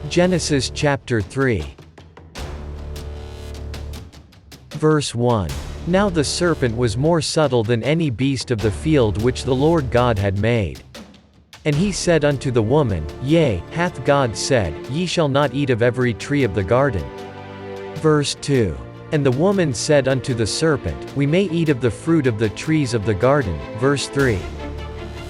Genesis chapter 3. Verse 1. Now the serpent was more subtle than any beast of the field which the Lord God had made. And he said unto the woman, Yea, hath God said, Ye shall not eat of every tree of the garden? Verse 2. And the woman said unto the serpent, We may eat of the fruit of the trees of the garden. Verse 3.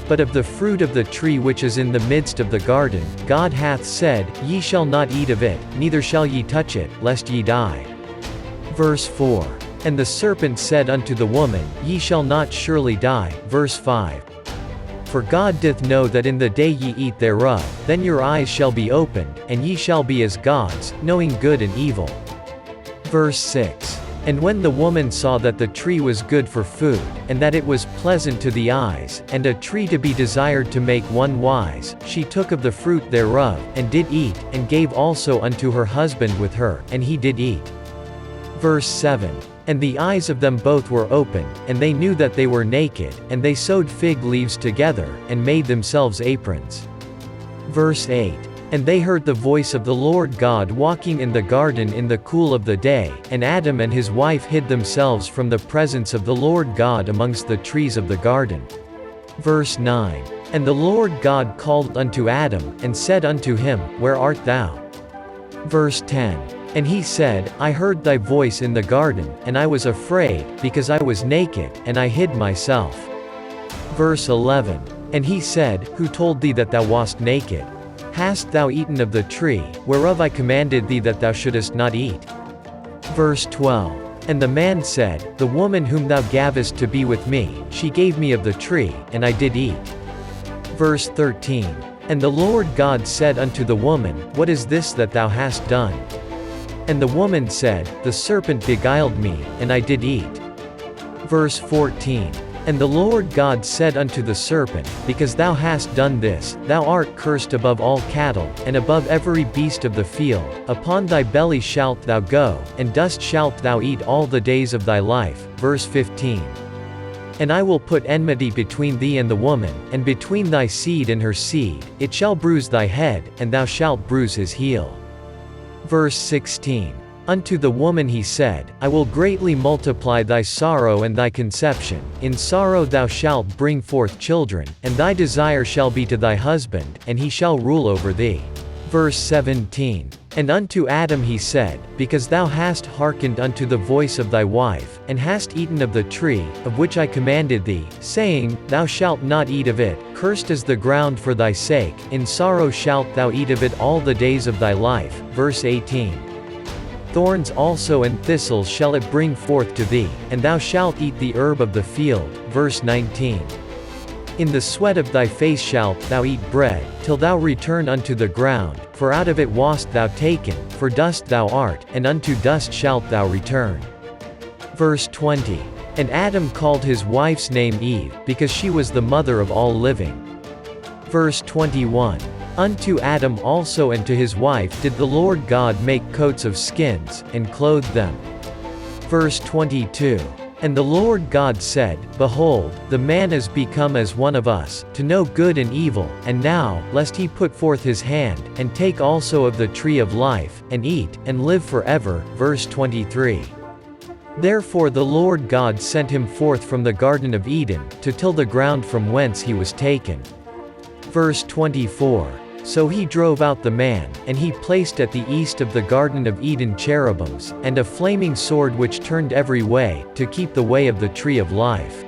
But of the fruit of the tree which is in the midst of the garden, God hath said, Ye shall not eat of it, neither shall ye touch it, lest ye die. Verse 4. And the serpent said unto the woman, Ye shall not surely die. Verse 5. For God doth know that in the day ye eat thereof, then your eyes shall be opened, and ye shall be as gods, knowing good and evil. Verse 6. And when the woman saw that the tree was good for food, and that it was pleasant to the eyes, and a tree to be desired to make one wise, she took of the fruit thereof, and did eat, and gave also unto her husband with her, and he did eat. Verse 7. And the eyes of them both were opened, and they knew that they were naked, and they sewed fig leaves together, and made themselves aprons. Verse 8. And they heard the voice of the Lord God walking in the garden in the cool of the day, and Adam and his wife hid themselves from the presence of the Lord God amongst the trees of the garden. Verse 9. And the Lord God called unto Adam, and said unto him, Where art thou? Verse 10. And he said, I heard thy voice in the garden, and I was afraid, because I was naked, and I hid myself. Verse 11. And he said, Who told thee that thou wast naked? Hast thou eaten of the tree, whereof I commanded thee that thou shouldest not eat? Verse 12. And the man said, The woman whom thou gavest to be with me, she gave me of the tree, and I did eat. Verse 13. And the Lord God said unto the woman, What is this that thou hast done? And the woman said, The serpent beguiled me, and I did eat. Verse 14. And the Lord God said unto the serpent, Because thou hast done this, thou art cursed above all cattle, and above every beast of the field, upon thy belly shalt thou go, and dust shalt thou eat all the days of thy life. Verse 15. And I will put enmity between thee and the woman, and between thy seed and her seed, it shall bruise thy head, and thou shalt bruise his heel. Verse 16. Unto the woman he said, I will greatly multiply thy sorrow and thy conception, in sorrow thou shalt bring forth children, and thy desire shall be to thy husband, and he shall rule over thee. Verse 17. And unto Adam he said, Because thou hast hearkened unto the voice of thy wife, and hast eaten of the tree, of which I commanded thee, saying, Thou shalt not eat of it, cursed is the ground for thy sake, in sorrow shalt thou eat of it all the days of thy life. Verse 18. Thorns also and thistles shall it bring forth to thee, and thou shalt eat the herb of the field. Verse 19. In the sweat of thy face shalt thou eat bread, till thou return unto the ground, for out of it wast thou taken, for dust thou art, and unto dust shalt thou return. Verse 20. And Adam called his wife's name Eve, because she was the mother of all living. Verse 21. Unto Adam also and to his wife did the Lord God make coats of skins, and clothed them. Verse 22. And the Lord God said, Behold, the man is become as one of us, to know good and evil, and now, lest he put forth his hand, and take also of the tree of life, and eat, and live forever. Verse 23. Therefore the Lord God sent him forth from the Garden of Eden, to till the ground from whence he was taken. Verse 24. So he drove out the man, and he placed at the east of the Garden of Eden cherubims, and a flaming sword which turned every way, to keep the way of the tree of life.